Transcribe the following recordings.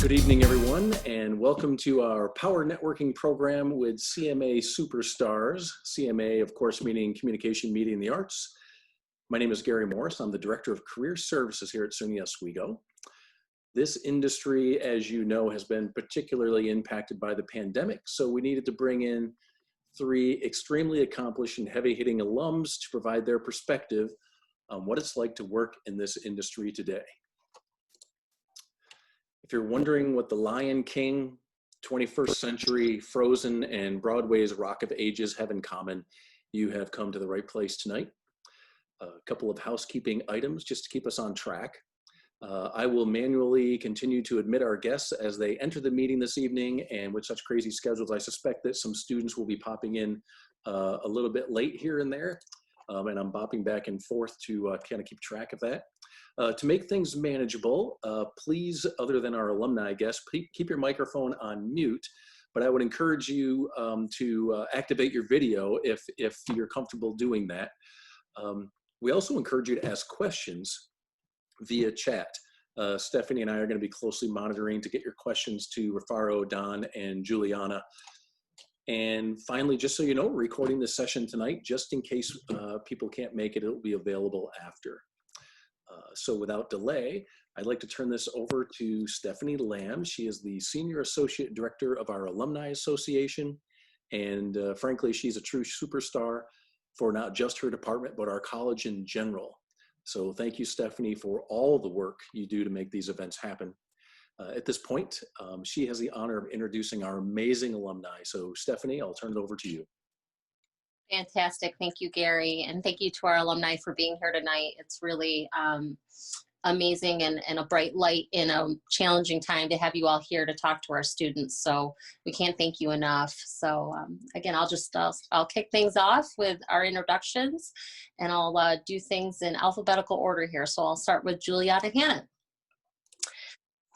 Good evening, everyone, and welcome to our Power Networking program with CMA Superstars. CMA, of course, meaning Communication, Media, and the Arts. My name is Gary Morris. I'm the Director of Career Services here at SUNY Oswego. This industry, as you know, has been particularly impacted by the pandemic, so we needed to bring in three extremely accomplished and heavy-hitting alums to provide their perspective on what it's like to work in this industry today. If you're wondering what The Lion King, 21st Century, Frozen, and Broadway's Rock of Ages have in common, you have come to the right place tonight. A couple of housekeeping items just to keep us on track. I will manually continue to admit our guests as they enter the meeting this evening, and with such crazy schedules, I suspect that some students will be popping in a little bit late here and there, and I'm bopping back and forth to kind of keep track of that. To make things manageable, please, other than our alumni guests, keep your microphone on mute, but I would encourage you to activate your video if you're comfortable doing that. We also encourage you to ask questions via chat. Stephanie and I are going to be closely monitoring to get your questions to Ruffaro, Don, and Juliana. And finally, just so you know, we're recording this session tonight, just in case people can't make it, it'll be available after. So without delay, I'd like to turn this over to Stephanie Lamb. She is the Senior Associate Director of our Alumni Association. And frankly, she's a true superstar for not just her department, but our college in general. So thank you, Stephanie, for all the work you do to make these events happen. At this point, she has the honor of introducing our amazing alumni. So Stephanie, I'll turn it over to you. Fantastic. Thank you, Gary. And thank you to our alumni for being here tonight. It's really amazing and a bright light in a challenging time to have you all here to talk to our students. So we can't thank you enough. So again, I'll kick things off with our introductions, and I'll do things in alphabetical order here. So I'll start with Juliana Hannett.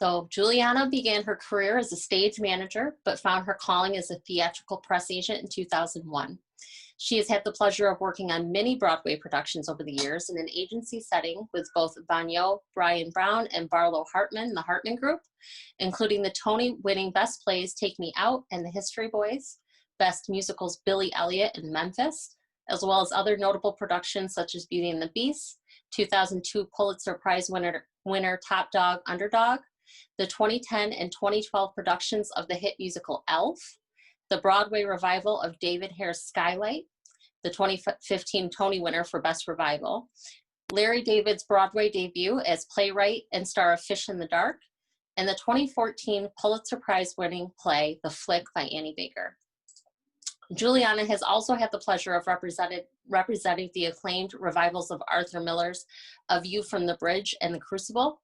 So Juliana began her career as a stage manager, but found her calling as a theatrical press agent in 2001. She has had the pleasure of working on many Broadway productions over the years in an agency setting with both Boneau, Bryan-Brown, and Barlow Hartman, the Hartman Group, including the Tony-winning Best Plays Take Me Out and The History Boys, Best Musicals Billy Elliot and Memphis, as well as other notable productions such as Beauty and the Beast, 2002 Pulitzer Prize winner Top Dog, Underdog, the 2010 and 2012 productions of the hit musical Elf, the Broadway revival of David Hare's Skylight, the 2015 Tony winner for Best Revival, Larry David's Broadway debut as playwright and star of Fish in the Dark, and the 2014 Pulitzer Prize winning play The Flick by Annie Baker. Juliana has also had the pleasure of representing the acclaimed revivals of Arthur Miller's A View from the Bridge and The Crucible,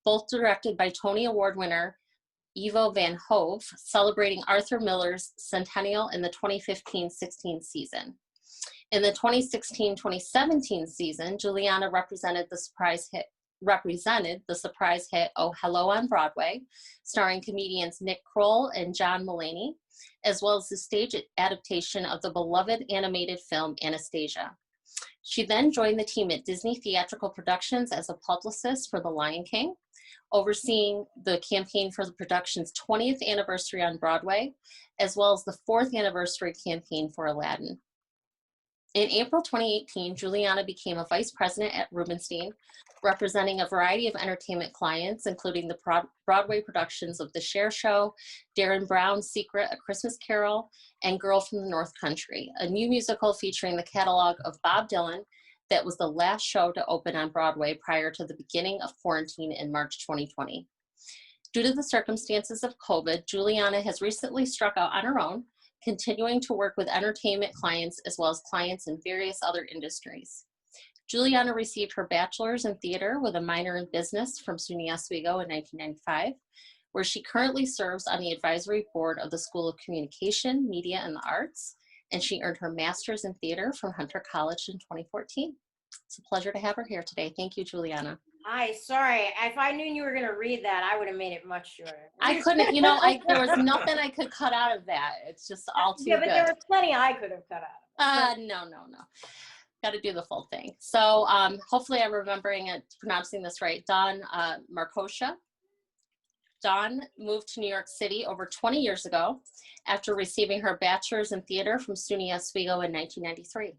both directed by Tony Award winner Ivo Van Hove, celebrating Arthur Miller's centennial in the 2015-16 season. In the 2016-2017 season, Juliana represented the surprise hit Oh Hello on Broadway, starring comedians Nick Kroll and John Mulaney, as well as the stage adaptation of the beloved animated film Anastasia. She then joined the team at Disney Theatrical Productions as a publicist for The Lion King, overseeing the campaign for the production's 20th anniversary on Broadway, as well as the 4th anniversary campaign for Aladdin. In April 2018, Juliana became a vice president at Rubenstein, representing a variety of entertainment clients, including the Broadway productions of The Cher Show, Darren Brown's Secret, A Christmas Carol, and Girl from the North Country, a new musical featuring the catalog of Bob Dylan that was the last show to open on Broadway prior to the beginning of quarantine in March 2020. Due to the circumstances of COVID, Juliana has recently struck out on her own, continuing to work with entertainment clients as well as clients in various other industries. Juliana received her bachelor's in theater with a minor in business from SUNY Oswego in 1995, where she currently serves on the advisory board of the School of Communication, Media, and the Arts, and she earned her master's in theater from Hunter College in 2014. It's a pleasure to have her here today. Thank you, Juliana. Hi, sorry. If I knew you were going to read that, I would have made it much shorter. I couldn't, there was nothing I could cut out of that. It's just all too good. Yeah, but there was plenty I could have cut out. No. Got to do the full thing. So hopefully I'm pronouncing this right. Don Marcoccia. Dawn moved to New York City over 20 years ago after receiving her bachelor's in theater from SUNY Oswego in 1993.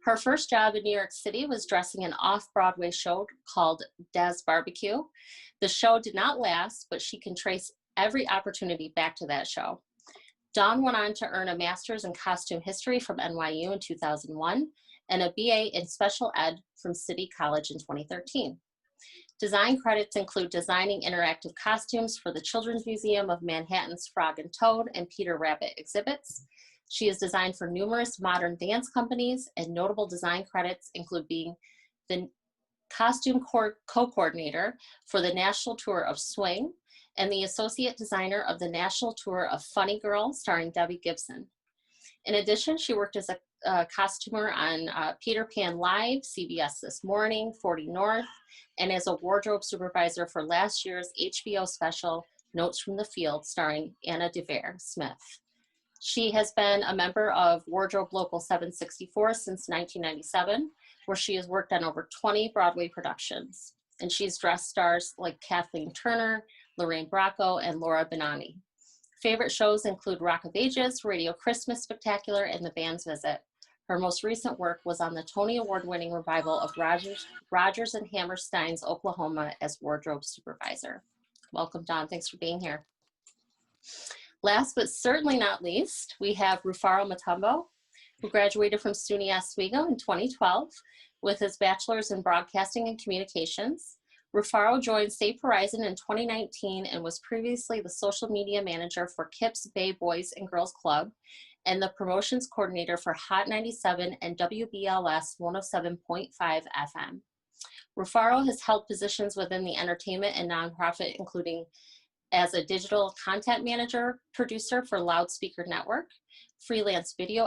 Her first job in New York City was dressing an off-Broadway show called Des Barbecue. The show did not last, but she can trace every opportunity back to that show. Dawn went on to earn a master's in costume history from NYU in 2001 and a BA in special ed from City College in 2013. Design credits include designing interactive costumes for the Children's Museum of Manhattan's Frog and Toad and Peter Rabbit exhibits. She has designed for numerous modern dance companies, and notable design credits include being the costume co-coordinator for the national tour of Swing and the associate designer of the national tour of Funny Girl, starring Debbie Gibson. In addition, she worked as a costumer on Peter Pan Live, CBS This Morning, 40 North, and as a wardrobe supervisor for last year's HBO special, Notes from the Field, starring Anna DeVere Smith. She has been a member of Wardrobe Local 764 since 1997, where she has worked on over 20 Broadway productions. And she's dressed stars like Kathleen Turner, Lorraine Bracco, and Laura Benani. Favorite shows include Rock of Ages, Radio Christmas Spectacular, and The Band's Visit. Her most recent work was on the Tony Award-winning revival of Rodgers and Hammerstein's Oklahoma as wardrobe supervisor. Welcome, Dawn. Thanks for being here. Last but certainly not least, we have Ruffaro Matumbo, who graduated from SUNY Oswego in 2012 with his bachelor's in broadcasting and communications. Ruffaro joined Safe Horizon in 2019 and was previously the social media manager for KIPS Bay Boys and Girls Club and the promotions coordinator for Hot 97 and WBLS 107.5 FM. Ruffaro has held positions within the entertainment and nonprofit, including as a digital content manager, producer for Loudspeaker Network, freelance video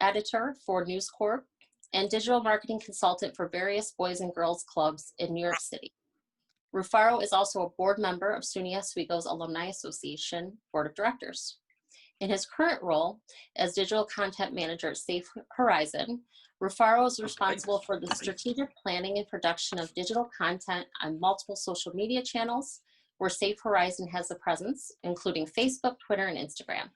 editor for News Corp, and digital marketing consultant for various boys and girls clubs in New York City. Ruffaro is also a board member of SUNY Oswego's Alumni Association Board of Directors. In his current role as digital content manager at Safe Horizon, Ruffaro is responsible for the strategic planning and production of digital content on multiple social media channels where Safe Horizon has a presence, including Facebook, Twitter, and Instagram.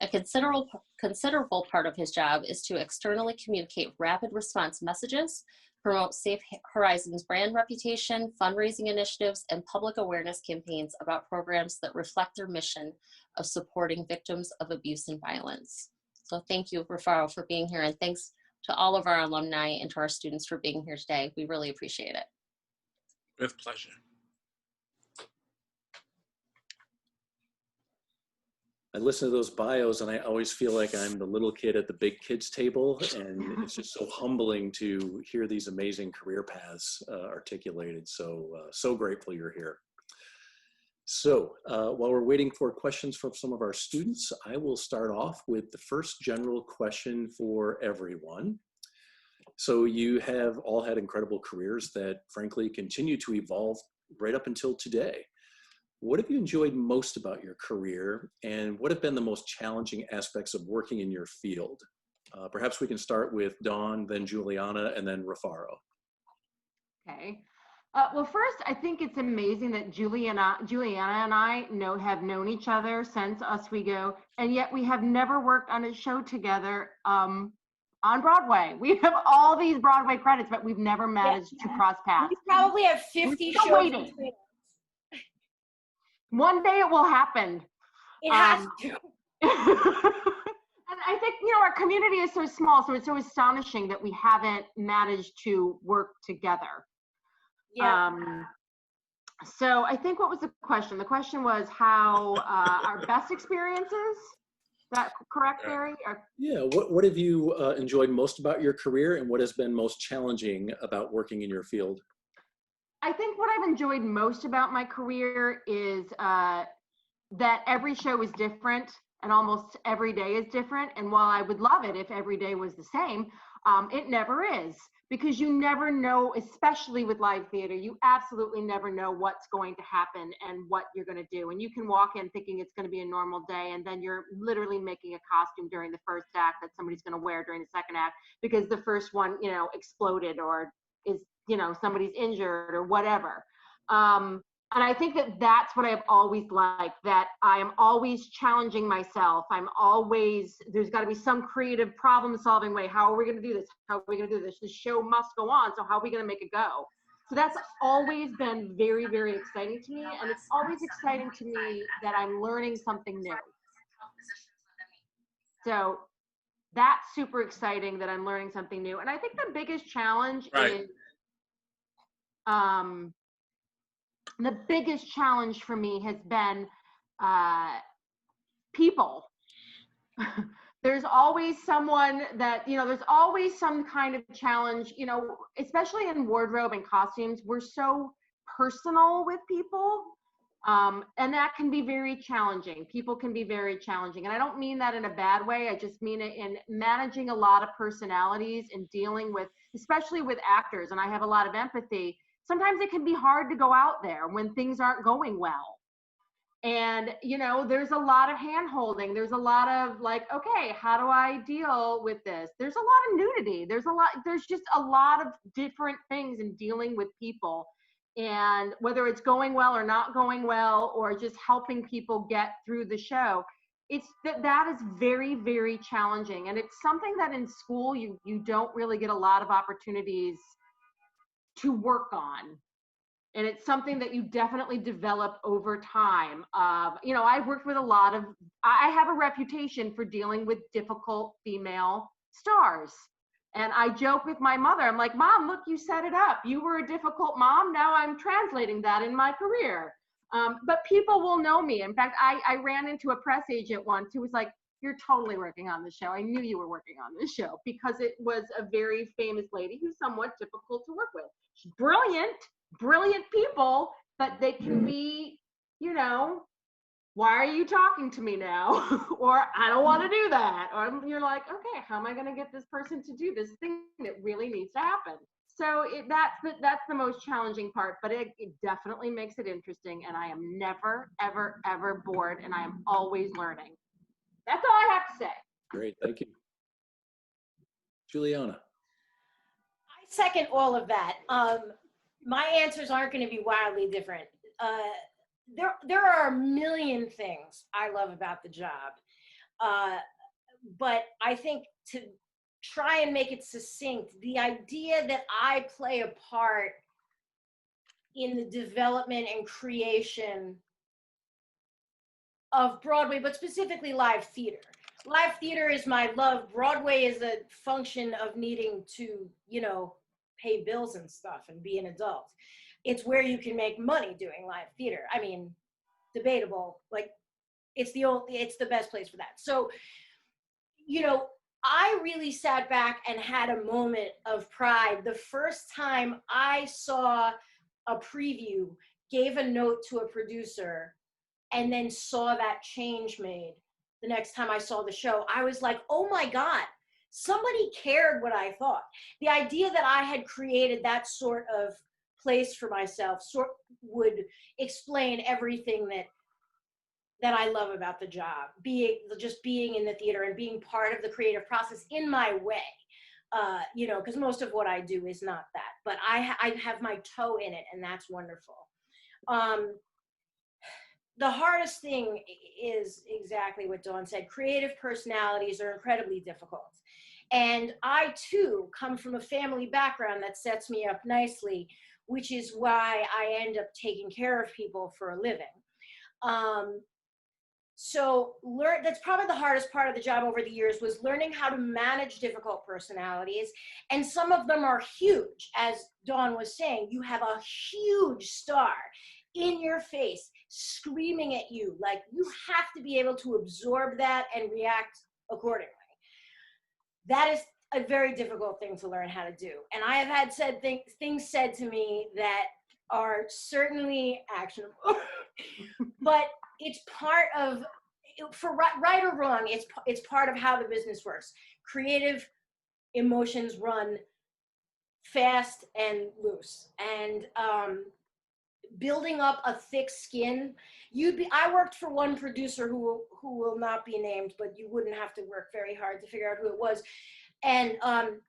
A considerable part of his job is to externally communicate rapid response messages, promote Safe Horizon's brand reputation, fundraising initiatives, and public awareness campaigns about programs that reflect their mission of supporting victims of abuse and violence. So thank you, Ruffaro, for being here, and thanks to all of our alumni and to our students for being here today. We really appreciate it. With pleasure. I listen to those bios and I always feel like I'm the little kid at the big kids table, and it's just so humbling to hear these amazing career paths articulated. So, so grateful you're here. So while we're waiting for questions from some of our students, I will start off with the first general question for everyone. So you have all had incredible careers that frankly continue to evolve right up until today. What have you enjoyed most about your career, and what have been the most challenging aspects of working in your field? Perhaps we can start with Dawn, then Juliana, and then Ruffaro. Okay. Well, first, I think it's amazing that Juliana and I have known each other since Oswego, and yet we have never worked on a show together on Broadway. We have all these Broadway credits, but we've never managed to cross paths. We probably have 50 shows between us. One day it will happen. It has to. And I think, our community is so small, so it's so astonishing that we haven't managed to work together. Yeah. So I think, what was the question? The question was how our best experiences? Is that correct, Barry? Yeah, what have you enjoyed most about your career, and what has been most challenging about working in your field? I think what I've enjoyed most about my career is that every show is different and almost every day is different. And while I would love it if every day was the same, it never is, because you never know, especially with live theater, you absolutely never know what's going to happen and what you're going to do. And you can walk in thinking it's going to be a normal day, and then you're literally making a costume during the first act that somebody's going to wear during the second act because the first one, exploded or is, somebody's injured or whatever. And I think that that's what I've always liked, that I am always challenging myself. There's got to be some creative problem solving way. How are we going to do this? How are we going to do this? The show must go on. So how are we going to make it go? So that's always been very, very exciting to me. And it's always exciting to me that I'm learning something new. So that's super exciting that I'm learning something new. And I think the biggest challenge is, the biggest challenge for me has been people. There's always someone that, there's always some kind of challenge, especially in wardrobe and costumes. We're so personal with people. And that can be very challenging. People can be very challenging. And I don't mean that in a bad way. I just mean it in managing a lot of personalities and dealing with, especially with actors. And I have a lot of empathy. Sometimes it can be hard to go out there when things aren't going well. And, there's a lot of hand holding. There's a lot of like, okay, how do I deal with this? There's a lot of nudity. There's just a lot of different things in dealing with people. And whether it's going well or not going well, or just helping people get through the show, that is very, very challenging. And it's something that in school, you don't really get a lot of opportunities to work on. And it's something that you definitely develop over time. I've worked with I have a reputation for dealing with difficult female stars. And I joke with my mother, I'm like, Mom, look, you set it up. You were a difficult mom. Now I'm translating that in my career. But people will know me. In fact, I ran into a press agent once who was like, you're totally working on the show. I knew you were working on this show, because it was a very famous lady who's somewhat difficult to work with. She's brilliant people, but they can be, why are you talking to me now? Or I don't want to do that. Or you're like, okay, how am I going to get this person to do this thing that really needs to happen? So that's the most challenging part, but it definitely makes it interesting. And I am never, ever, ever bored. And I am always learning. That's all I have to say. Great, thank you. Juliana. I second all of that. My answers aren't going to be wildly different. There are a million things I love about the job. But I think to try and make it succinct, the idea that I play a part in the development and creation of Broadway, but specifically live theater. Live theater is my love. Broadway is a function of needing to, pay bills and stuff and be an adult. It's where you can make money doing live theater. I mean, debatable, like it's the best place for that. So, I really sat back and had a moment of pride the first time I saw a preview, gave a note to a producer, and then saw that change made the next time I saw the show. I was like, oh my God, somebody cared what I thought. The idea that I had created that sort of place for myself would explain everything that I love about the job, just being in the theater and being part of the creative process in my way, because most of what I do is not that, but I have my toe in it, and that's wonderful. The hardest thing is exactly what Dawn said. Creative personalities are incredibly difficult. And I too come from a family background that sets me up nicely, which is why I end up taking care of people for a living. So that's probably the hardest part of the job over the years, was learning how to manage difficult personalities. And some of them are huge. As Dawn was saying, you have a huge star in your face, screaming at you. Like, you have to be able to absorb that and react accordingly. That is a very difficult thing to learn how to do. And I have had things said to me that are certainly actionable, but it's part of, for right or wrong, it's part of how the business works. Creative emotions run fast and loose, and building up a thick skin. I worked for one producer who will not be named, but you wouldn't have to work very hard to figure out who it was. And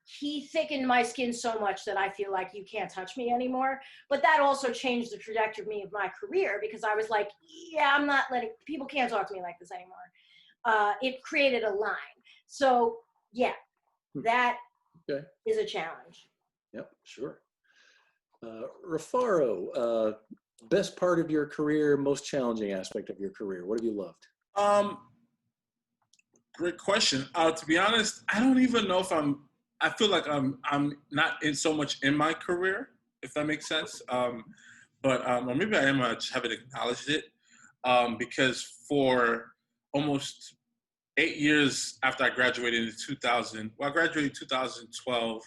he thickened my skin so much that I feel like you can't touch me anymore. But that also changed the trajectory of my career, because I was like, yeah, I'm not letting, people can't talk to me like this anymore. It created a line. So yeah, that is a challenge. Yep, sure. Ruffaro, best part of your career, most challenging aspect of your career. What have you loved? Great question. To be honest, I don't even know if I feel like I'm not in so much in my career, if that makes sense. Or maybe I am, I just haven't acknowledged it. Because for almost 8 years after I graduated in 2000, I graduated in 2012,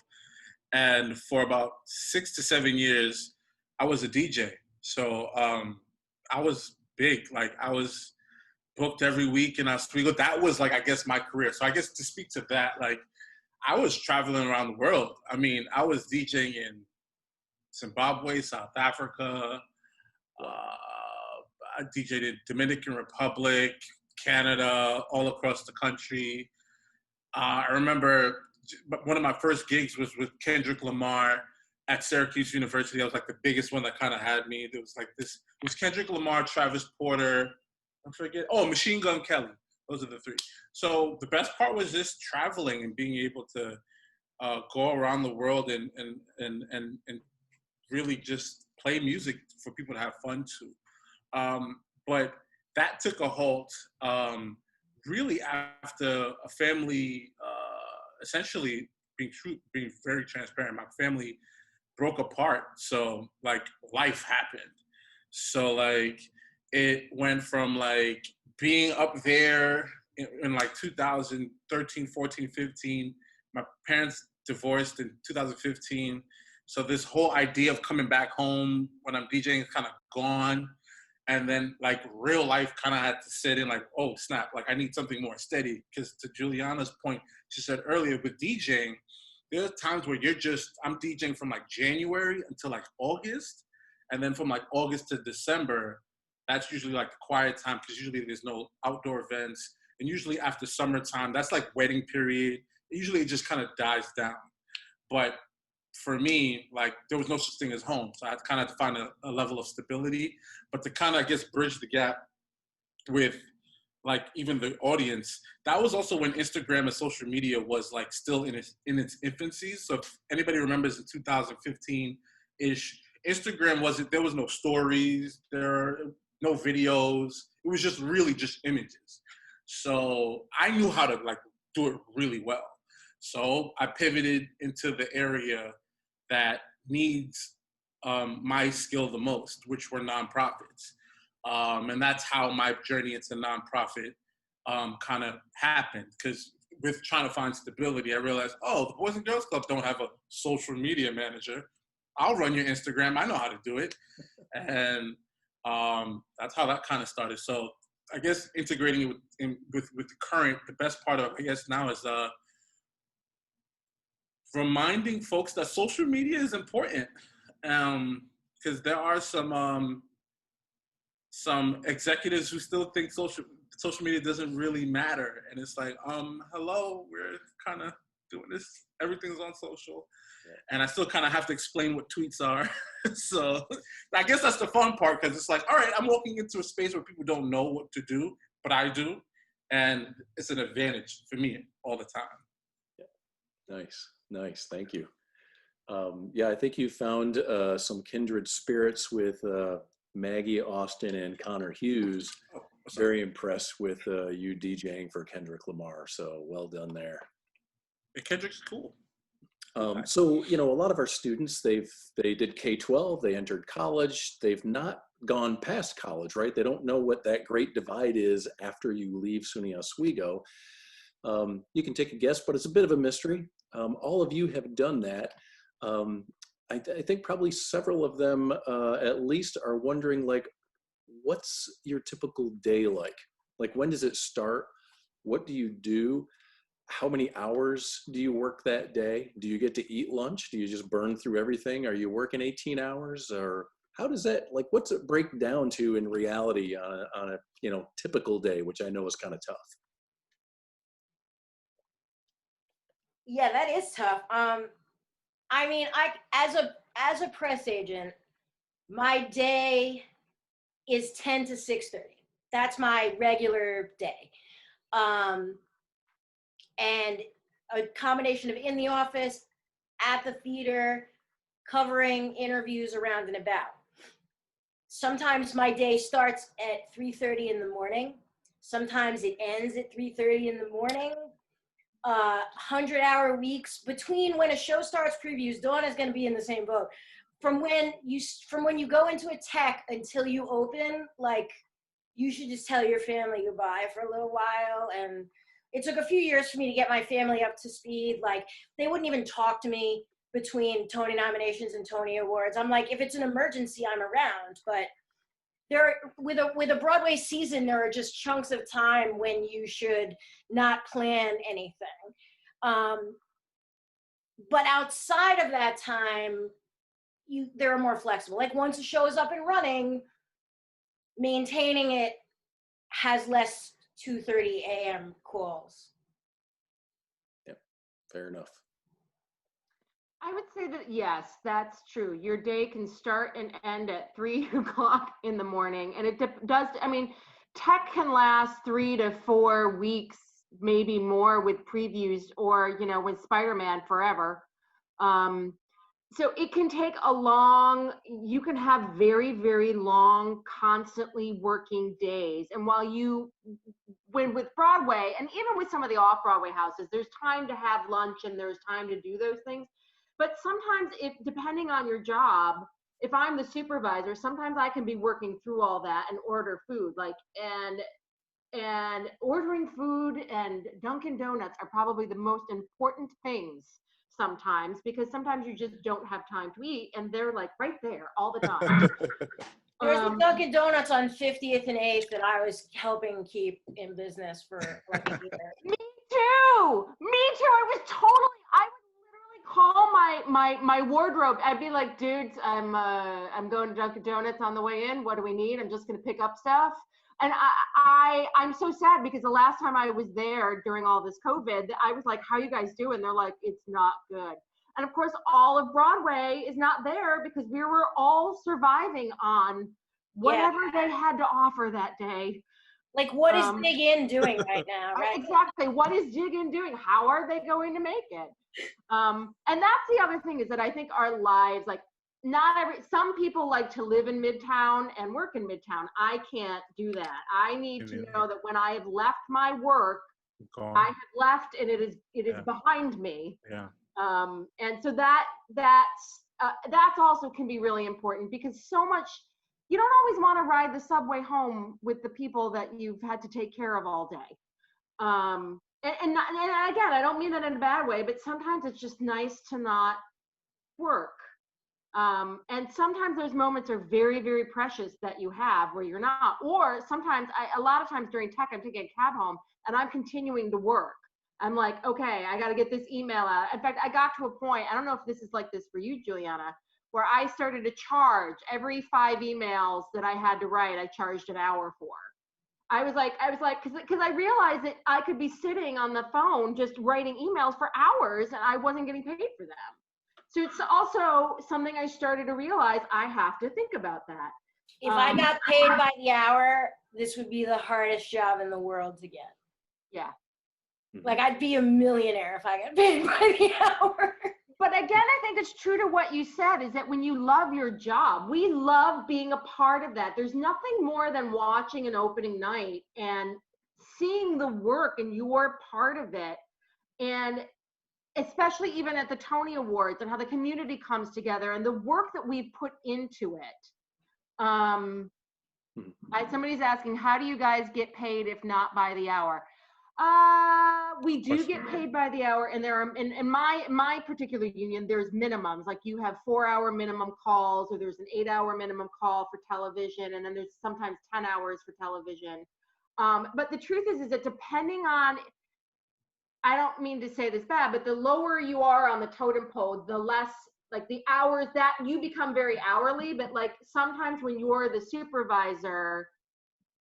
and for about 6 to 7 years, I was a DJ. So I was big, like I was booked every week in Oswego. That was like, I guess, my career. So I guess to speak to that, like I was traveling around the world. I mean, I was DJing in Zimbabwe, South Africa, I DJed in Dominican Republic, Canada, all across the country. I remember one of my first gigs was with Kendrick Lamar at Syracuse University. That was like the biggest one that kind of had me. There was like this, it was Kendrick Lamar, Travis Porter, I forget, Machine Gun Kelly. Those are the three. So the best part was just traveling and being able to go around the world and really just play music for people to have fun to. But that took a halt really after a family, essentially being very transparent. My family broke apart. So like life happened. So like it went from like being up there in like 2013, 14, 15. My parents divorced in 2015. So this whole idea of coming back home when I'm DJing is kind of gone. And then like real life kind of had to sit in like, oh snap, like I need something more steady. Because to Juliana's point, she said earlier with DJing, there are times where I'm DJing from like January until like August. And then from like August to December, that's usually like the quiet time because usually there's no outdoor events. And usually after summertime, that's like wedding period. Usually it just kind of dies down. But for me, like there was no such thing as home. So I had kind of to find a level of stability, but to kind of, I guess, bridge the gap with like even the audience. That was also when Instagram and social media was like still in its infancy. So if anybody remembers in 2015-ish, Instagram there was no stories, no videos. It was just really just images. So I knew how to like do it really well. So I pivoted into the area that needs my skill the most, which were nonprofits. And that's how my journey into nonprofit kind of happened. Because with trying to find stability, I realized, the Boys and Girls Club don't have a social media manager. I'll run your Instagram. I know how to do it. And that's how that kind of started. So I guess integrating it with the best part of it, I guess now is reminding folks that social media is important. Because there are some executives who still think social media doesn't really matter. And it's like, hello, we're kind of doing this. Everything's on social. Yeah. And I still kind of have to explain what tweets are. So I guess that's the fun part, because it's like, all right, I'm walking into a space where people don't know what to do, but I do. And it's an advantage for me all the time. Yeah. Nice. Thank you. I think you found some kindred spirits with Maggie Austin and Connor Hughes. Very impressed with you DJing for Kendrick Lamar. So well done there. And Kendrick's cool. So, a lot of our students, they did K-12, they entered college, they've not gone past college, right? They don't know what that great divide is after you leave SUNY Oswego. You can take a guess, but it's a bit of a mystery. All of you have done that. I think probably several of them at least are wondering, like, what's your typical day like? Like, when does it start? What do you do? How many hours do you work that day? Do you get to eat lunch? Do you just burn through everything? Are you working 18 hours? Or how does that, like, what's it break down to in reality on a typical day, which I know is kind of tough? Yeah, that is tough. I mean, as a press agent, my day is 10 to 6:30. That's my regular day. And a combination of in the office, at the theater, covering interviews around and about. Sometimes my day starts at 3:30 in the morning. Sometimes it ends at 3:30 in the morning. 100-hour weeks between when a show starts previews. Dawn is going to be in the same boat. From when you go into a tech until you open, like, you should just tell your family goodbye for a little while. And it took a few years for me to get my family up to speed. Like, they wouldn't even talk to me between Tony nominations and Tony Awards. I'm like, if it's an emergency, I'm around. But with a Broadway season, there are just chunks of time when you should not plan anything. But outside of that time, they're more flexible. Like, once a show is up and running, maintaining it has less 2:30 a.m. calls. Yep, fair enough. I would say that, yes, that's true. Your day can start and end at 3 o'clock in the morning. And it does, I mean, tech can last 3 to 4 weeks, maybe more with previews, or, you know, with Spider-Man forever. So it can take you can have very, very long, constantly working days. And when with Broadway, and even with some of the off-Broadway houses, there's time to have lunch and there's time to do those things. But sometimes, depending on your job, if I'm the supervisor, sometimes I can be working through all that and order food. Like, and ordering food and Dunkin' Donuts are probably the most important things sometimes, because sometimes you just don't have time to eat, and they're like right there all the time. There's a Dunkin' Donuts on 50th and 8th that I was helping keep in business for like a year. Me too. I would literally call my wardrobe. I'd be like, dudes, I'm going to Dunkin' Donuts on the way in. What do we need? I'm just gonna pick up stuff. And I'm so sad, because the last time I was there during all this COVID, I was like, how you guys doing? They're like, it's not good. And of course, all of Broadway is not there because we were all surviving on whatever they had to offer that day. Like, what is Dig In doing right now, right? Exactly. What is Dig In doing? How are they going to make it? And that's the other thing, is that I think our lives, like, some people like to live in Midtown and work in Midtown. I can't do that. I need to know that when I have left my work, I have left, and it is behind me. Yeah. And so that's also can be really important, because so much, you don't always want to ride the subway home with the people that you've had to take care of all day. And again, I don't mean that in a bad way, but sometimes it's just nice to not work. And sometimes those moments are very, very precious that you have where you're not. Or sometimes, a lot of times during tech, I'm taking a cab home and I'm continuing to work. I'm like, okay, I got to get this email out. In fact, I got to a point, I don't know if this is like this for you, Juliana, where I started to charge every 5 emails that I had to write, I charged an hour for. I was like, because I realized that I could be sitting on the phone just writing emails for hours and I wasn't getting paid for them. So it's also something I started to realize I have to think about that. If I got paid by the hour, this would be the hardest job in the world to get. Yeah. Like, I'd be a millionaire if I got paid by the hour. But again, I think it's true to what you said, is that when you love your job, we love being a part of that. There's nothing more than watching an opening night and seeing the work and you're part of it. And especially even at the Tony Awards and how the community comes together and the work that we've put into it. Somebody's asking, how do you guys get paid if not by the hour? We do get paid by the hour, and there are in my particular union, there's minimums. Like, you have 4-hour minimum calls, or there's an 8-hour minimum call for television, and then there's sometimes 10 hours for television. But the truth is that depending on, I don't mean to say this bad, but the lower you are on the totem pole, the less, like, the hours that you become very hourly. But like, sometimes when you're the supervisor,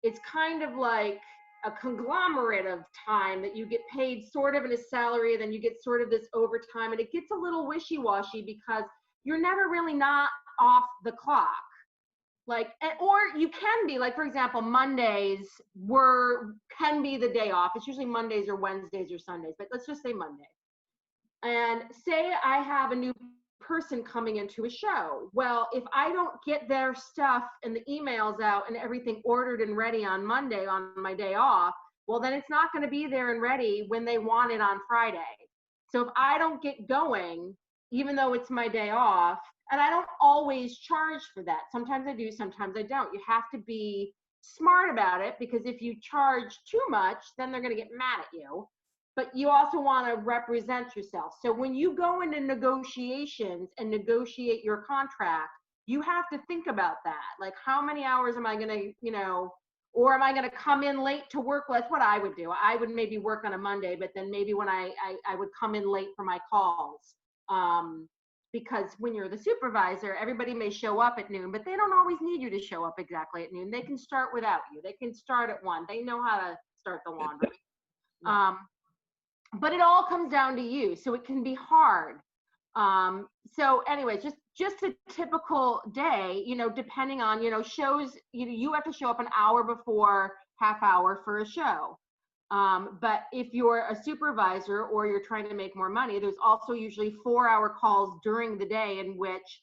it's kind of like a conglomerate of time that you get paid sort of in a salary, then you get sort of this overtime, and it gets a little wishy-washy because you're never really not off the clock. Like, or you can be, like, for example, Mondays can be the day off. It's usually Mondays or Wednesdays or Sundays, but let's just say Monday. And say I have a new person coming into a show. Well, if I don't get their stuff and the emails out and everything ordered and ready on Monday on my day off, well, then it's not going to be there and ready when they want it on Friday. So if I don't get going, even though it's my day off, and I don't always charge for that. Sometimes I do, sometimes I don't. You have to be smart about it, because if you charge too much, then they're going to get mad at you. But you also want to represent yourself. So when you go into negotiations and negotiate your contract, you have to think about that. Like, how many hours am I going to, or am I going to come in late to work? Well, that's what I would do. I would maybe work on a Monday, but then maybe when I would come in late for my calls. Because when you're the supervisor, everybody may show up at noon, but they don't always need you to show up exactly at noon. They can start without you. They can start at 1. They know how to start the laundry. But it all comes down to you, so it can be hard. So anyways, just a typical day, depending on, shows, you have to show up an hour before, half hour for a show. But if you're a supervisor or you're trying to make more money, there's also usually 4-hour calls during the day in which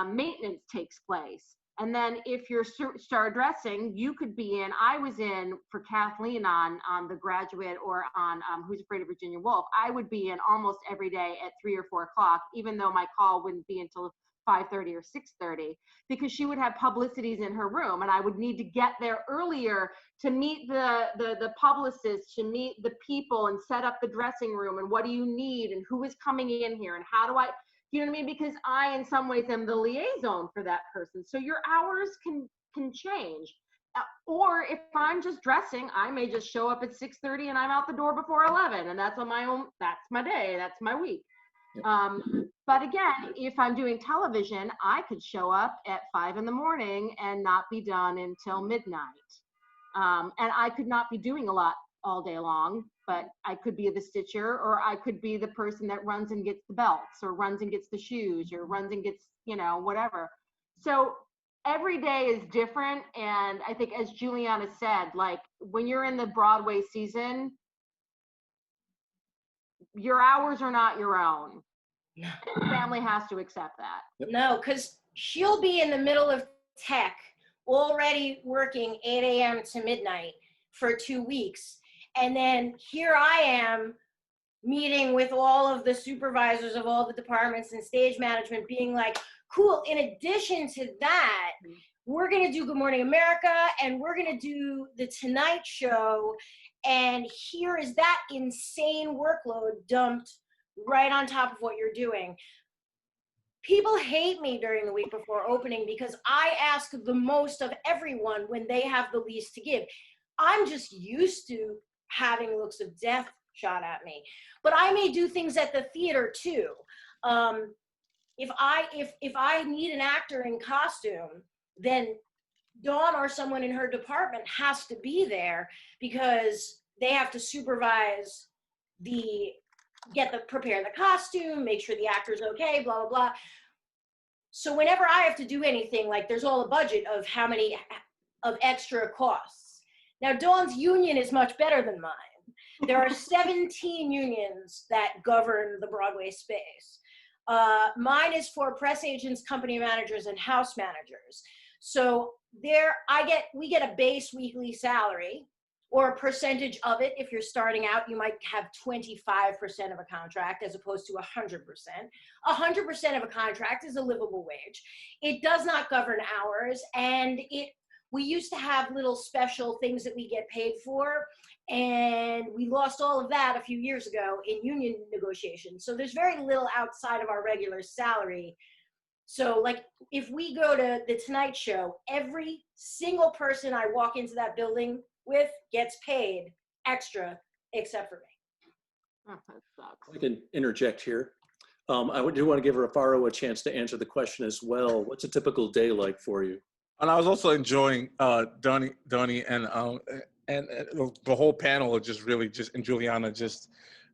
maintenance takes place. And then if you're star dressing, you could be in, I was in for Kathleen on The Graduate, or on Who's Afraid of Virginia Woolf. I would be in almost every day at 3 or 4 o'clock, even though my call wouldn't be until 5:30 or 6:30, because she would have publicities in her room, and I would need to get there earlier to meet the publicist, to meet the people and set up the dressing room, and what do you need, and who is coming in here, and how do I, you know what I mean? Because I, in some ways, am the liaison for that person. So your hours can change. Or if I'm just dressing, I may just show up at 6:30 and I'm out the door before 11, and that's on my own, that's my day, that's my week. Yep. But again, if I'm doing television, I could show up at 5 in the morning and not be done until midnight. And I could not be doing a lot all day long, but I could be the stitcher, or I could be the person that runs and gets the belts, or runs and gets the shoes, or runs and gets, whatever. So every day is different. And I think, as Juliana said, like, when you're in the Broadway season, your hours are not your own. No. The family has to accept that. Yep. No, because she'll be in the middle of tech, already working 8 a.m. to midnight for 2 weeks. And then here I am meeting with all of the supervisors of all the departments and stage management, being like, cool, in addition to that, we're going to do Good Morning America, and we're going to do The Tonight Show. And here is that insane workload dumped right on top of what you're doing. People hate me during the week before opening because I ask the most of everyone when they have the least to give. I'm just used to having looks of death shot at me, but I may do things at the theater too. If I need an actor in costume, then Dawn or someone in her department has to be there, because they have to supervise prepare the costume, make sure the actor's okay, blah, blah, blah. So whenever I have to do anything, like, there's all a budget of how many of extra costs. Now, Dawn's union is much better than mine. There are 17 unions that govern the Broadway space. Mine is for press agents, company managers, and house managers. So we get a base weekly salary, or a percentage of it. If you're starting out, you might have 25% of a contract as opposed to 100%. 100% of a contract is a livable wage. It does not govern hours, and we used to have little special things that we get paid for, and we lost all of that a few years ago in union negotiations. So there's very little outside of our regular salary. So, like, if we go to The Tonight Show, every single person I walk into that building with gets paid extra, except for me. Oh, that sucks. I can interject here. I do want to give Ruffaro a chance to answer the question as well. What's a typical day like for you? And I was also enjoying Donnie and and the whole panel are just really and Juliana just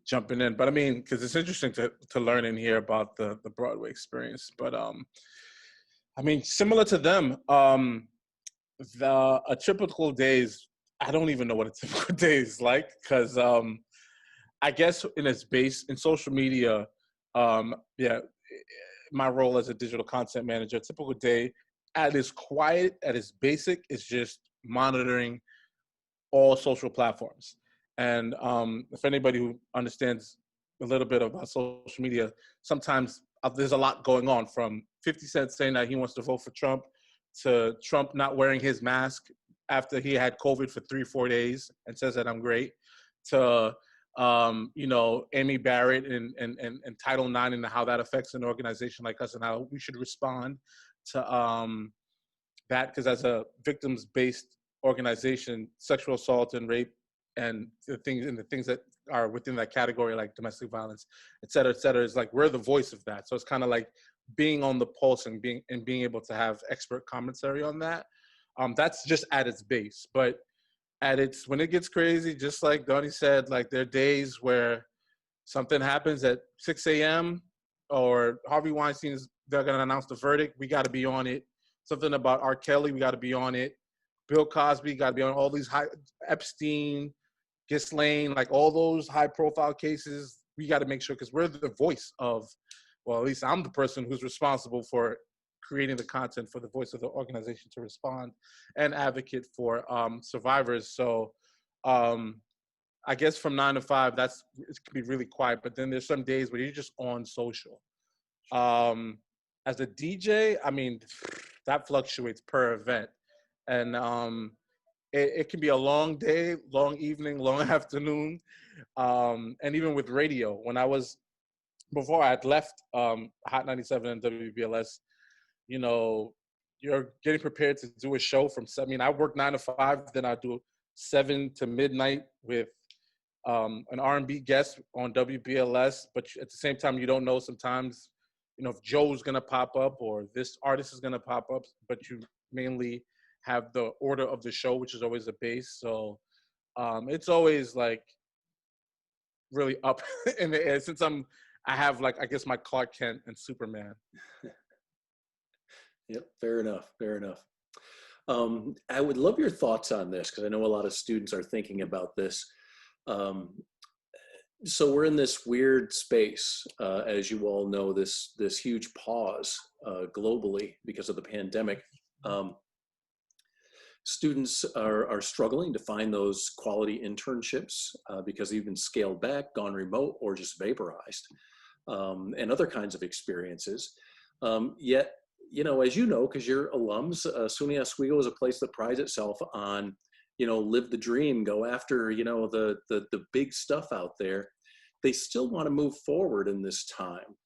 jumping in. But I mean, because it's interesting to learn and hear about the Broadway experience. But I mean, similar to them, a typical day is, I don't even know what a typical day is like, because I guess in its base in social media, yeah, my role as a digital content manager, a typical day at its quiet, at its basic, is just monitoring all social platforms. And if anybody who understands a little bit about social media, sometimes there's a lot going on, from 50 Cent saying that he wants to vote for Trump, to Trump not wearing his mask after he had COVID for 3-4 days and says that I'm great, to you know, Amy Barrett and Title IX and how that affects an organization like us and how we should respond to that, because as a victims-based organization, sexual assault and rape and the things that are within that category, like domestic violence, et cetera, is like, we're the voice of that. So it's kind of like being on the pulse and being able to have expert commentary on that. That's just at its base. But when it gets crazy, just like Donnie said, like, there are days where something happens at 6 a.m. or Harvey Weinstein's, they're going to announce the verdict. We got to be on it. Something about R. Kelly, we got to be on it. Bill Cosby, got to be on all these Epstein, Ghislaine, like all those high profile cases. We got to make sure, because we're the voice of, well, at least I'm the person who's responsible for creating the content for the voice of the organization to respond and advocate for survivors. So I guess from 9 to 5, it can be really quiet, but then there's some days where you're just on social. As a DJ, I mean, that fluctuates per event. And it can be a long day, long evening, long afternoon. And even with radio, before I had left Hot 97 and WBLS, you know, you're getting prepared to do a show I work 9 to 5, then I do 7 to midnight with an R&B guest on WBLS. But at the same time, you don't know sometimes, you know, if Joe's going to pop up or this artist is going to pop up, but you mainly have the order of the show, which is always the base. So it's always like really up in the air, since I have, like, I guess, my Clark Kent and Superman. Yep, fair enough. I would love your thoughts on this, because I know a lot of students are thinking about this. So we're in this weird space, as you all know, this huge pause globally because of the pandemic. Students are struggling to find those quality internships because they've been scaled back, gone remote, or just vaporized, and other kinds of experiences. Yet, you know, as you know, because you're alums, SUNY Oswego is a place that prides itself on, you know, live the dream, go after, you know, the big stuff out there. They still want to move forward in this time.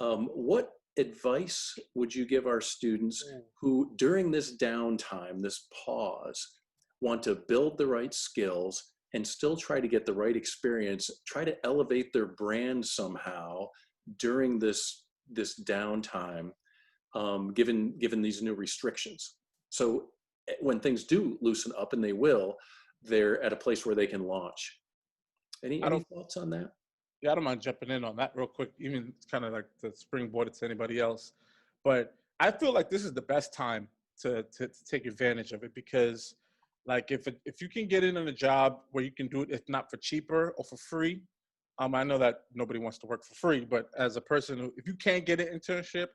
What advice would you give our students who, during this downtime, this pause, want to build the right skills and still try to get the right experience, try to elevate their brand somehow during this downtime, given these new restrictions? So when things do loosen up, and they will, they're at a place where they can launch. Any thoughts on that? Yeah, I don't mind jumping in on that real quick, even kind of like to springboard it to anybody else. But I feel like this is the best time to take advantage of it, because, like, if you can get in on a job where you can do it, if not for cheaper or for free, I know that nobody wants to work for free, but as a person who, if you can't get an internship,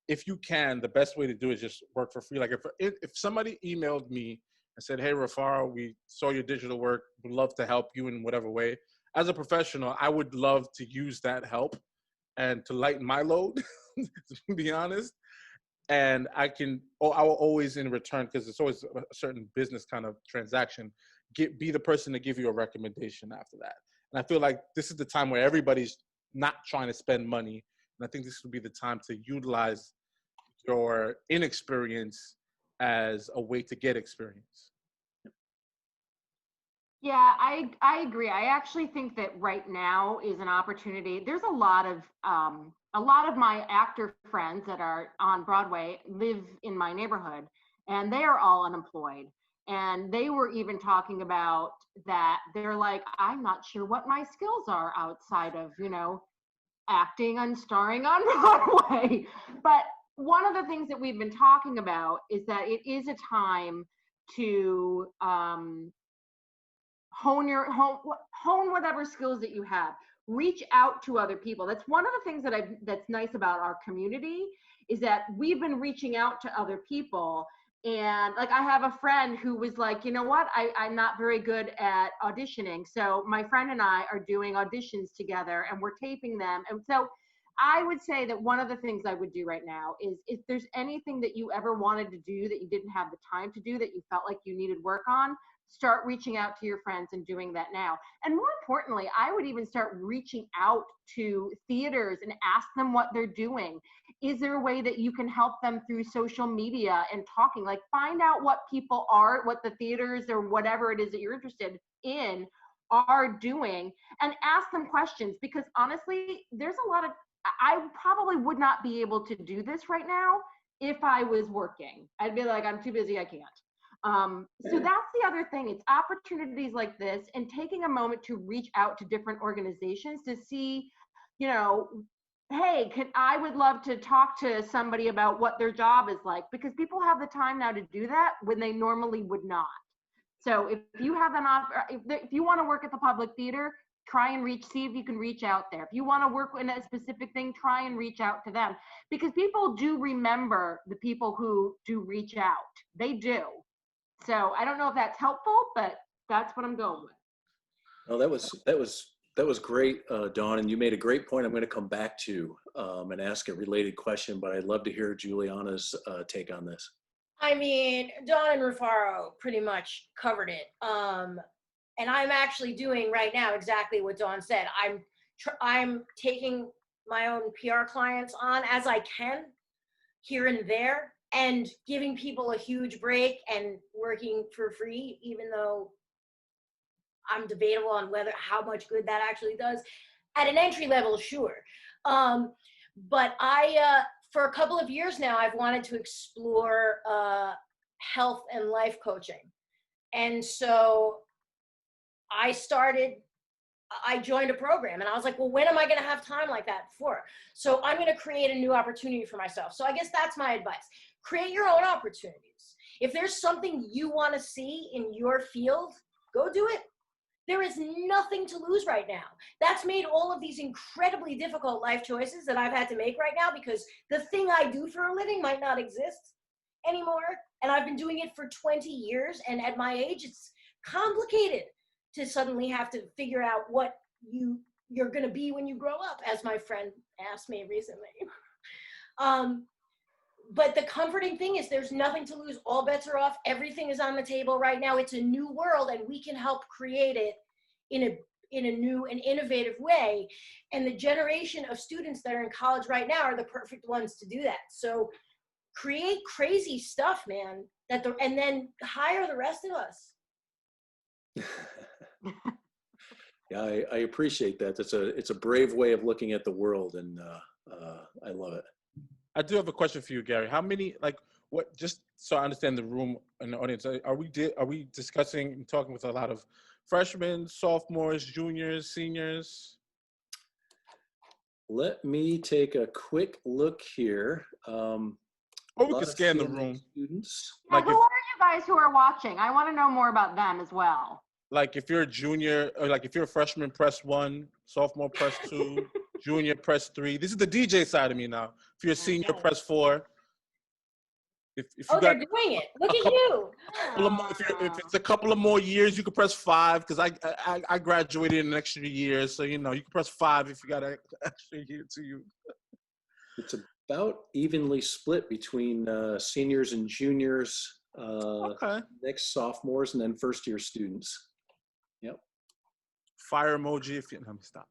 if you can, the best way to do it is just work for free. Like, if somebody emailed me and said, "Hey, Ruffaro, we saw your digital work, would love to help you in whatever way," as a professional, I would love to use that help and to lighten my load, to be honest. And I will always, in return, because it's always a certain business kind of transaction, be the person to give you a recommendation after that. And I feel like this is the time where everybody's not trying to spend money. And I think this would be the time to utilize your inexperience as a way to get experience. Yeah, I agree. I actually think that right now is an opportunity. There's a lot of my actor friends that are on Broadway live in my neighborhood, and they are all unemployed. And they were even talking about that. They're like, I'm not sure what my skills are outside of, acting and starring on Broadway. But one of the things that we've been talking about is that it is a time to hone whatever skills that you have. Reach out to other people. That's one of the things that's nice about our community, is that we've been reaching out to other people. And like, I have a friend who was like, you know what, I'm not very good at auditioning. So my friend and I are doing auditions together and we're taping them. And so I would say that one of the things I would do right now is, if there's anything that you ever wanted to do that you didn't have the time to do, that you felt like you needed work on, start reaching out to your friends and doing that now. And more importantly, I would even start reaching out to theaters and ask them what they're doing. Is there a way that you can help them through social media and talking? Like, find out what people are, what the theaters or whatever it is that you're interested in are doing, and ask them questions. Because honestly, there's a lot of, I probably would not be able to do this right now if I was working. I'd be like, I'm too busy, I can't. So that's the other thing. It's opportunities like this and taking a moment to reach out to different organizations to see, hey, I would love to talk to somebody about what their job is like, because people have the time now to do that when they normally would not. So if you have if you want to work at the Public Theater, try and see if you can reach out there. If you want to work in a specific thing, try and reach out to them, because people do remember the people who do reach out. They do. So I don't know if that's helpful, but that's what I'm going with. Oh, that was great, Dawn, and you made a great point I'm going to come back to and ask a related question, but I'd love to hear Juliana's take on this. I mean, Dawn and Ruffaro pretty much covered it. And I'm actually doing right now exactly what Dawn said. I'm taking my own PR clients on as I can here and there, and giving people a huge break and working for free, even though I'm debatable on how much good that actually does. At an entry level, sure. But for a couple of years now, I've wanted to explore health and life coaching. And so I joined a program, and I was like, well, when am I going to have time like that for? So I'm going to create a new opportunity for myself. So I guess that's my advice. Create your own opportunities. If there's something you want to see in your field, go do it. There is nothing to lose right now. That's made all of these incredibly difficult life choices that I've had to make right now, because the thing I do for a living might not exist anymore. And I've been doing it for 20 years. And at my age, it's complicated to suddenly have to figure out what you're going to be when you grow up, as my friend asked me recently. But the comforting thing is there's nothing to lose. All bets are off. Everything is on the table right now. It's a new world, and we can help create it in a new and innovative way. And the generation of students that are in college right now are the perfect ones to do that. So create crazy stuff, man, and then hire the rest of us. Yeah, I appreciate that. It's a brave way of looking at the world, and I love it. I do have a question for you, Gary. How many, just so I understand the room and the audience, are we discussing and talking with a lot of freshmen, sophomores, juniors, seniors? Let me take a quick look here. Or we could scan the room. Students. Yeah, who are you guys who are watching? I want to know more about them as well. Like if you're a junior, or like if you're a freshman, press 1, sophomore, press 2, junior, press 3. This is the DJ side of me now. If you're a senior, press 4. If you they're doing it. Look at you. If it's a couple of more years, you can press 5, because I graduated in an extra year. So, you can press 5 if you got an extra year to you. It's about evenly split between seniors and juniors, next sophomores, and then first-year students. Yep. Fire emoji if you. Let me stop.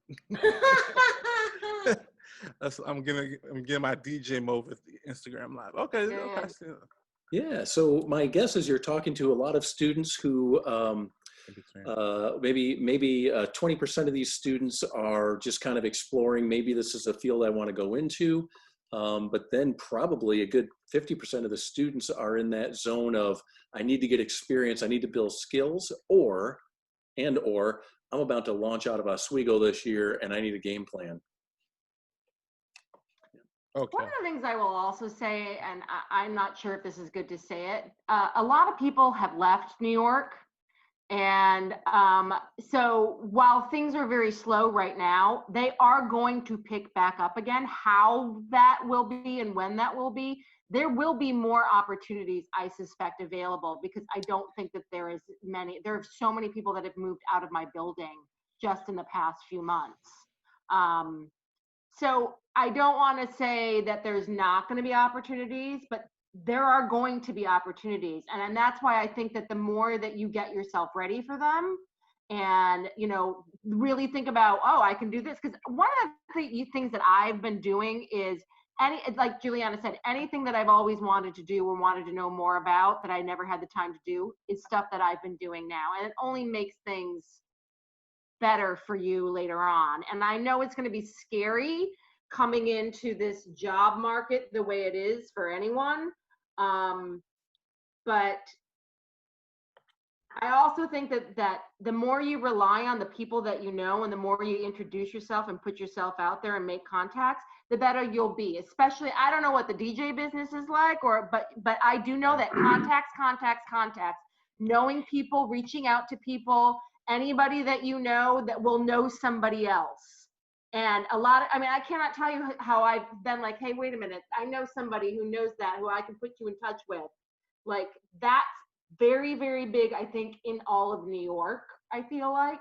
I'm getting my DJ mode with the Instagram Live. Okay. Yeah. So my guess is you're talking to a lot of students who maybe 20% of these students are just kind of exploring. Maybe this is a field I want to go into. But then probably a good 50% of the students are in that zone of, I need to get experience, I need to build skills, or I'm about to launch out of Oswego this year and I need a game plan. Okay. One of the things I will also say, and I'm not sure if this is good to say it, a lot of people have left New York. And so while things are very slow right now, they are going to pick back up again. How that will be and when that will be, there will be more opportunities, I suspect, available, because I don't think that there are so many people that have moved out of my building just in the past few months. So I don't want to say that there's not going to be opportunities, but there are going to be opportunities. And that's why I think that the more that you get yourself ready for them and, you know, really think about, oh, I can do this. Because one of the things that I've been doing is, like Juliana said, anything that I've always wanted to do or wanted to know more about that I never had the time to do is stuff that I've been doing now. And it only makes things better for you later on. And I know it's going to be scary coming into this job market the way it is for anyone. But I also think that the more you rely on the people that you know and the more you introduce yourself and put yourself out there and make contacts, the better you'll be. Especially, I don't know what the DJ business is like, but I do know that contacts, knowing people, reaching out to people, anybody that you know that will know somebody else. And I cannot tell you how I've been like, hey, wait a minute, I know somebody who knows that, who I can put you in touch with. Like, that's very, very big, I think, in all of New York, I feel like.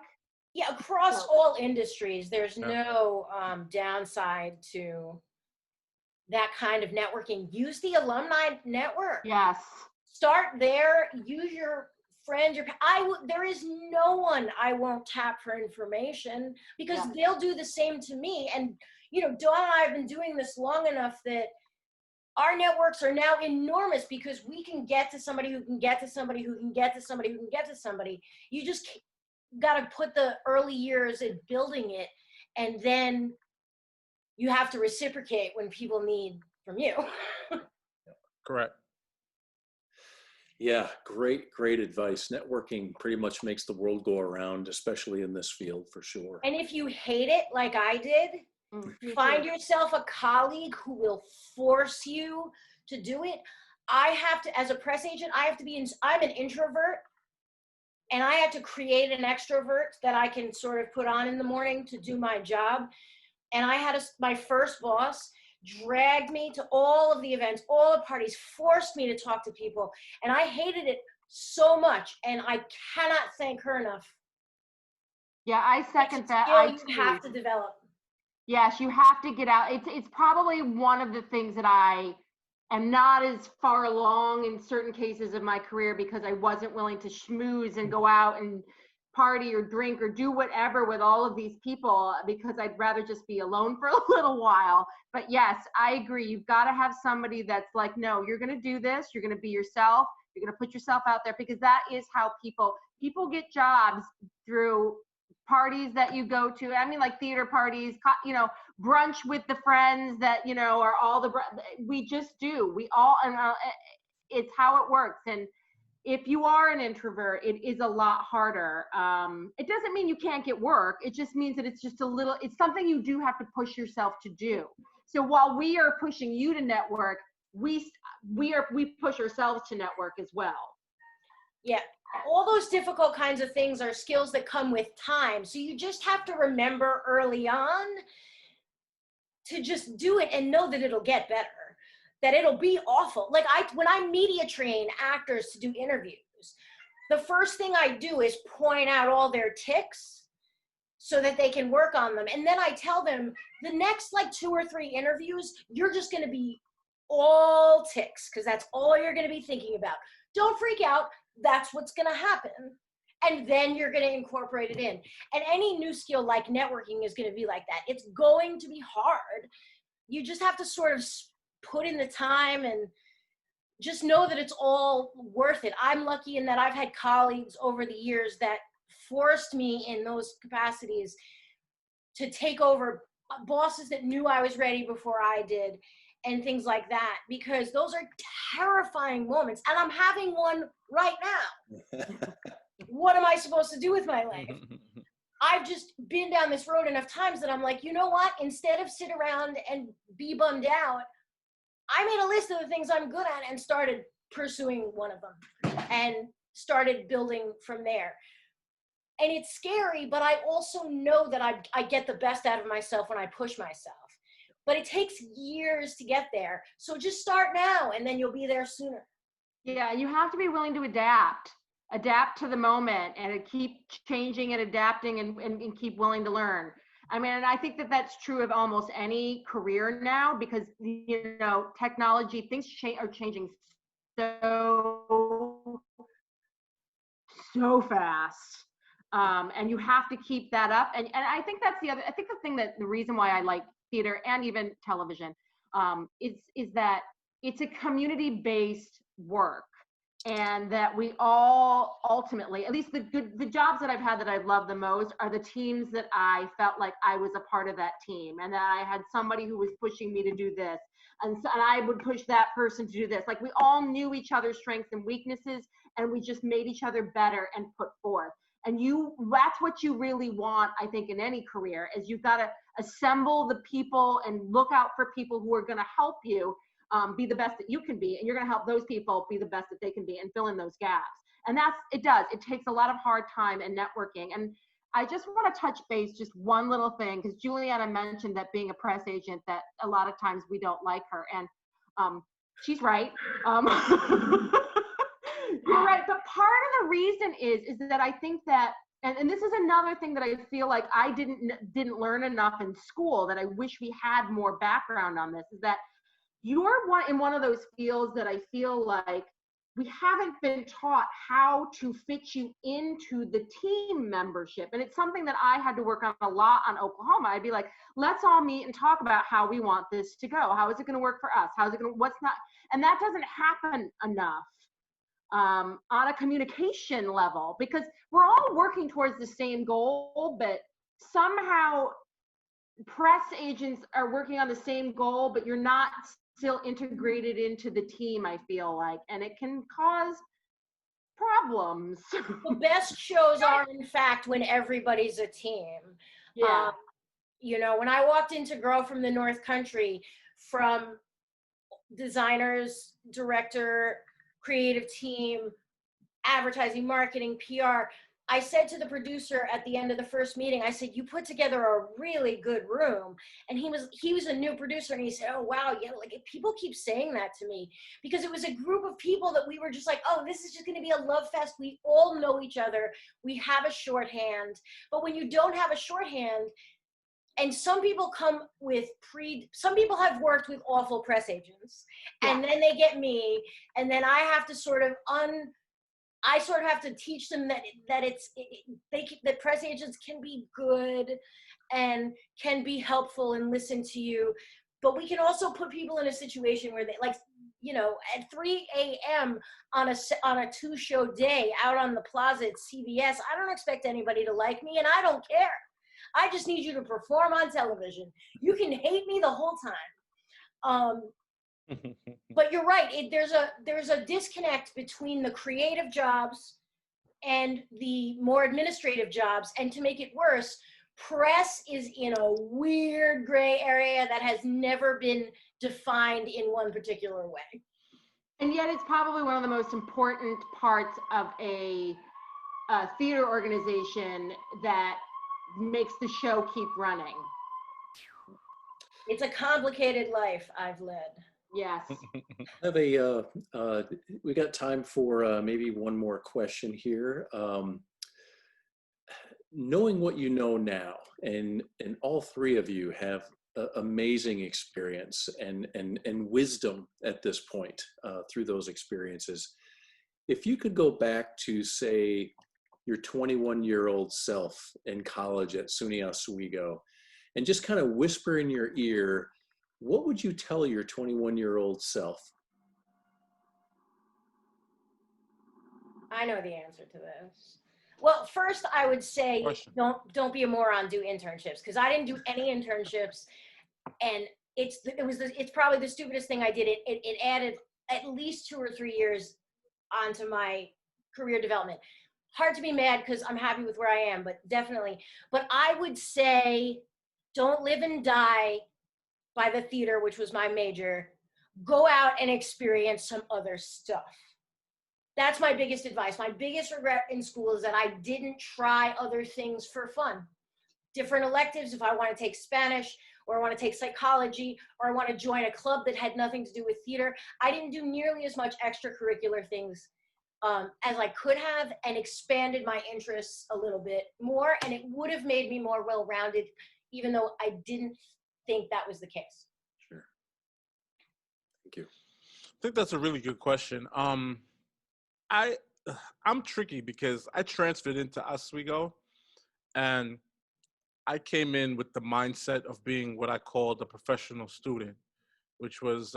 Yeah, across all industries, there's no downside to that kind of networking. Use the alumni network. Yes. Start there, use your friends, there is no one I won't tap for information, because they'll do the same to me. And, you know, Dawn and I have been doing this long enough that our networks are now enormous, because we can get to somebody who can get to somebody who can get to somebody who can get to somebody. You just got to put the early years in building it, and then you have to reciprocate when people need from you. Correct. Yeah, great advice. Networking pretty much makes the world go around, especially in this field, for sure. And if you hate it, like I did, find yourself a colleague who will force you to do it. I have to, as a press agent, I'm an introvert, and I had to create an extrovert that I can sort of put on in the morning to do my job. And I had my first boss dragged me to all of the events, all the parties, forced me to talk to people. And I hated it so much. And I cannot thank her enough. Yeah, I second that. You have to develop. Yes, you have to get out. It's probably one of the things that I am not as far along in certain cases of my career, because I wasn't willing to schmooze and go out and party or drink or do whatever with all of these people, because I'd rather just be alone for a little while. But yes, I agree. You've got to have somebody that's like, no, you're going to do this. You're going to be yourself. You're going to put yourself out there, because that is how people get jobs, through parties that you go to. I mean, like theater parties, you know, brunch with the friends that, you know, are we just do. We all, and it's how it works. And if you are an introvert, it is a lot harder. It doesn't mean you can't get work. It just means that it's something you do have to push yourself to do. So while we are pushing you to network, we push ourselves to network as well. Yeah, all those difficult kinds of things are skills that come with time. So you just have to remember early on to just do it and know that it'll get better. That it'll be awful. Like when I media train actors to do interviews, the first thing I do is point out all their tics so that they can work on them. And then I tell them the next like 2 or 3 interviews, you're just gonna be all tics, because that's all you're gonna be thinking about. Don't freak out, that's what's gonna happen. And then you're gonna incorporate it in. And any new skill like networking is gonna be like that. It's going to be hard. You just have to sort of put in the time and just know that it's all worth it. I'm lucky in that I've had colleagues over the years that forced me in those capacities to take over, bosses that knew I was ready before I did. and things like that, because those are terrifying moments. And I'm having one right now. What am I supposed to do with my life? I've just been down this road enough times that I'm like, you know what? Instead of sit around and be bummed out, I made a list of the things I'm good at and started pursuing one of them and started building from there. And it's scary, but I also know that I get the best out of myself when I push myself. But it takes years to get there. So just start now, and then you'll be there sooner. Yeah, you have to be willing to adapt to the moment, and keep changing and adapting, and keep willing to learn. I mean, and I think that that's true of almost any career now, because, you know, technology, things are changing so fast. And you have to keep that up. And I think that's the reason why I like theater and even television, is that it's a community-based work. And that we all ultimately, at least the jobs that I've had that I've loved the most, are the teams that I felt like I was a part of that team, and that I had somebody who was pushing me to do this, and I would push that person to do this. Like, we all knew each other's strengths and weaknesses, and we just made each other better and put forth. And that's what you really want, I think, in any career, is you've got to assemble the people and look out for people who are going to help you be the best that you can be, and you're going to help those people be the best that they can be and fill in those gaps. And it takes a lot of hard time and networking. And I just want to touch base, just one little thing, because Juliana mentioned that being a press agent, that a lot of times we don't like her, and she's right. You're right, but part of the reason is that I think that, and this is another thing that I feel like I didn't learn enough in school, that I wish we had more background on this, is that you're in one of those fields that I feel like we haven't been taught how to fit you into the team membership. And it's something that I had to work on a lot on Oklahoma. I'd be like, let's all meet and talk about how we want this to go. How is it going to work for us? What's not? And that doesn't happen enough on a communication level, because we're all working towards the same goal, but somehow press agents are working on the same goal, but you're not still integrated into the team, I feel like, and it can cause problems. The best shows are, in fact, when everybody's a team. Yeah. You know, when I walked into Girl from the North Country, from designers, director, creative team, advertising, marketing, PR, I said to the producer at the end of the first meeting, I said, you put together a really good room. And he was a new producer, and he said, oh, wow, yeah, like, people keep saying that to me, because it was a group of people that we were just like, oh, this is just going to be a love fest. We all know each other. We have a shorthand. But when you don't have a shorthand, and some people come with some people have worked with awful press agents, and then they get me, and then I have to sort of have to teach them that that press agents can be good and can be helpful and listen to you, but we can also put people in a situation where they, like, you know, at 3 a.m. on a 2-show day out on the plaza at CBS, I don't expect anybody to like me, and I don't care. I just need you to perform on television. You can hate me the whole time. But you're right. There's a disconnect between the creative jobs and the more administrative jobs. And to make it worse, press is in a weird gray area that has never been defined in one particular way. And yet it's probably one of the most important parts of a theater organization that makes the show keep running. It's a complicated life I've led. Yes. I have we got time for maybe one more question here. Knowing what you know now, and all three of you have amazing experience and wisdom at this point through those experiences. If you could go back to, say, your 21-year-old self in college at SUNY Oswego, and just kind of whisper in your ear, what would you tell your 21-year-old self? I know the answer to this. Well, first I would say, don't be a moron, do internships, because I didn't do any internships, and it's probably the stupidest thing I did. It added at least 2 or 3 years onto my career development. Hard to be mad because I'm happy with where I am, but definitely. But I would say, don't live and die by the theater, which was my major. Go out and experience some other stuff. That's my biggest advice. My biggest regret in school is that I didn't try other things for fun. Different electives, if I want to take Spanish, or I want to take psychology, or I want to join a club that had nothing to do with theater. I didn't do nearly as much extracurricular things as I could have, and expanded my interests a little bit more, and it would have made me more well-rounded, even though I didn't think that was the case. Sure. Thank you. I think that's a really good question. I'm tricky because I transferred into Oswego, and I came in with the mindset of being what I called a professional student, which was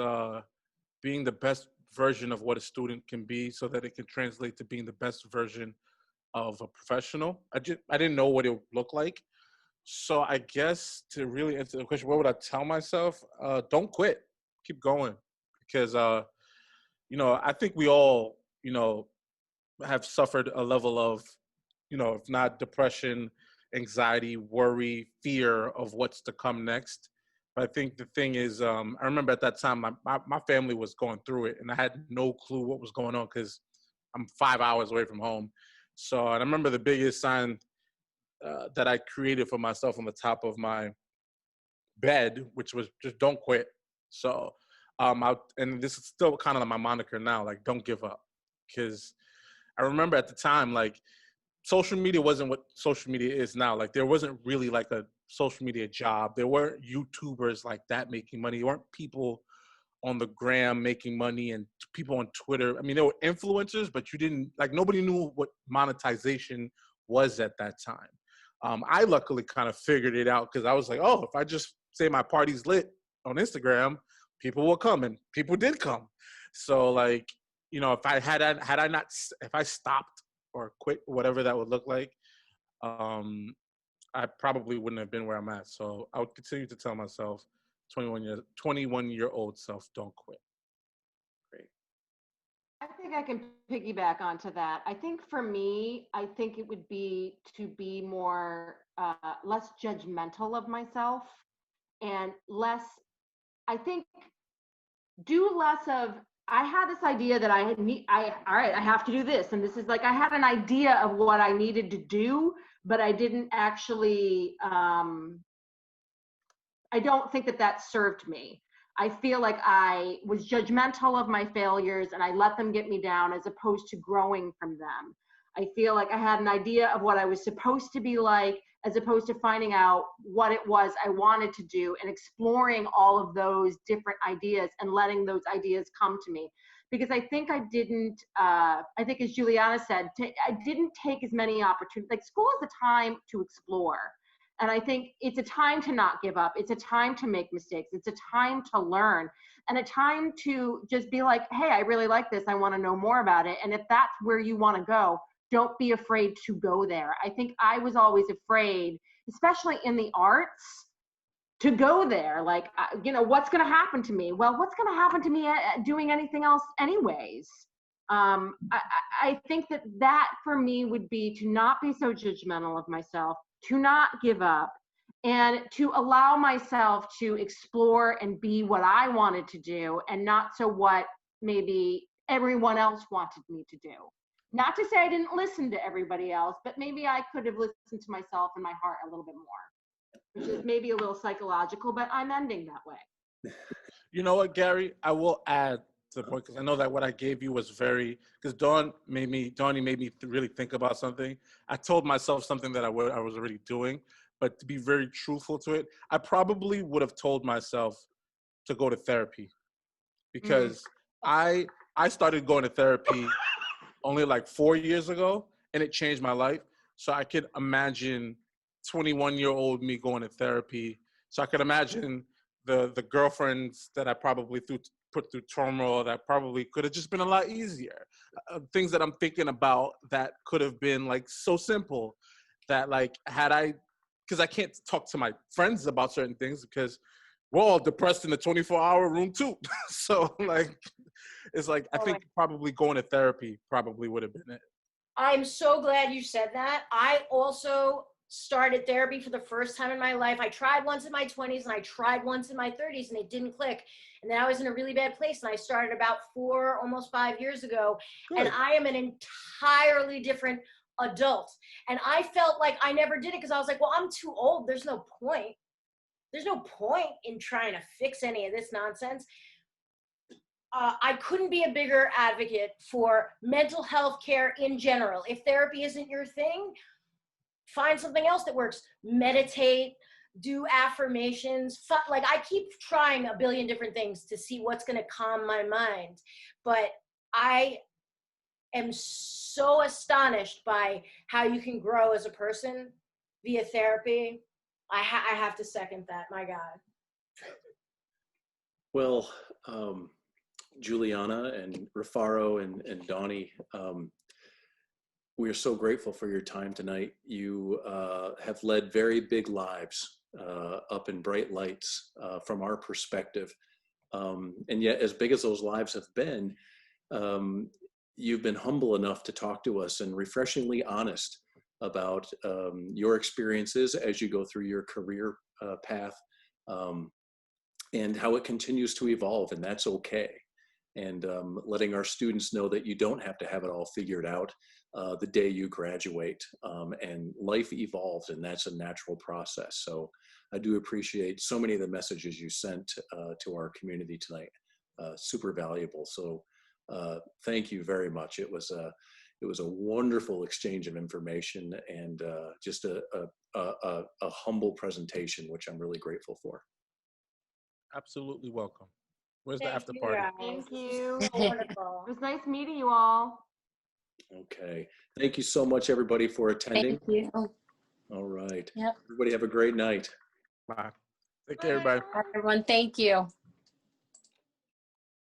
being the best version of what a student can be so that it can translate to being the best version of a professional. I didn't know what it would look like. So I guess to really answer the question, what would I tell myself? Don't quit. Keep going. Because, I think we all, have suffered a level of, if not depression, anxiety, worry, fear of what's to come next. But I think the thing is, I remember at that time, my family was going through it, and I had no clue what was going on because I'm 5 hours away from home. So, and I remember the biggest sign that I created for myself on the top of my bed, which was just don't quit. So, and this is still kind of like my moniker now, like don't give up. Because I remember at the time, like social media wasn't what social media is now. Like there wasn't really like a social media job. There weren't YouTubers like that making money. There weren't people on the gram making money and people on Twitter. I mean, there were influencers, but nobody knew what monetization was at that time. I luckily kind of figured it out because I was like, oh, if I just say my party's lit on Instagram, people will come, and people did come. So like, if I stopped or quit, whatever that would look like, I probably wouldn't have been where I'm at. So I would continue to tell myself, 21-year-old self, don't quit. Great. I think I can piggyback onto that. I think for me, I think it would be to be more, less judgmental of myself, and I think do less of, I had this idea that all right, I have to do this. And this is like, I had an idea of what I needed to do, but I didn't actually, I don't think that served me. I feel like I was judgmental of my failures and I let them get me down as opposed to growing from them. I feel like I had an idea of what I was supposed to be like, as opposed to finding out what it was I wanted to do and exploring all of those different ideas and letting those ideas come to me. Because I think I didn't, I think as Juliana said, I didn't take as many opportunities. Like school is a time to explore. And I think it's a time to not give up. It's a time to make mistakes. It's a time to learn, and a time to just be like, hey, I really like this. I want to know more about it. And if that's where you want to go, don't be afraid to go there. I think I was always afraid, especially in the arts, to go there. Like, what's going to happen to me? Well, what's going to happen to me doing anything else anyways? I think that for me would be to not be so judgmental of myself, to not give up, and to allow myself to explore and be what I wanted to do, and not so what maybe everyone else wanted me to do. Not to say I didn't listen to everybody else, but maybe I could have listened to myself and my heart a little bit more, which is maybe a little psychological, but I'm ending that way. You know what, Gary? I will add to the point, because I know that what I gave you was because Donnie made me really think about something. I told myself something that I was already doing, but to be very truthful to it, I probably would have told myself to go to therapy, because I started going to therapy only like 4 years ago, and it changed my life. So I could imagine 21-year-old me going to therapy. So I could imagine the girlfriends that I probably put through turmoil that probably could have just been a lot easier. Things that I'm thinking about that could have been like so simple that like because I can't talk to my friends about certain things because we're all depressed in the 24-hour room too. So like, it's like, I think probably going to therapy probably would have been it. I'm so glad you said that. I also started therapy for the first time in my life. I tried once in my 20s and I tried once in my 30s and it didn't click. And then I was in a really bad place and I started about 4, almost 5 years ago. Good. And I am an entirely different adult. And I felt like I never did it because I was like, well, I'm too old. There's no point. There's no point in trying to fix any of this nonsense. I couldn't be a bigger advocate for mental health care in general. If therapy isn't your thing, find something else that works. Meditate, do affirmations. Like, I keep trying a billion different things to see what's going to calm my mind. But I am so astonished by how you can grow as a person via therapy. I have to second that. My God. Well, Juliana and Ruffaro and Donnie, we are so grateful for your time tonight. You have led very big lives up in bright lights from our perspective. And yet, as big as those lives have been, you've been humble enough to talk to us and refreshingly honest about your experiences as you go through your career path and how it continues to evolve, and that's okay. And letting our students know that you don't have to have it all figured out the day you graduate, and life evolves, and that's a natural process. So I do appreciate so many of the messages you sent to our community tonight. Super valuable. So thank you very much. It was a wonderful exchange of information and just a humble presentation, which I'm really grateful for. Absolutely welcome. Where's the Thank after you, party? guys. Thank This you. was so wonderful. It was nice meeting you all. Okay. Thank you so much, everybody, for attending. Thank you. All right. Yep. Everybody have a great night. Bye. Take care, everybody. Everyone, thank you.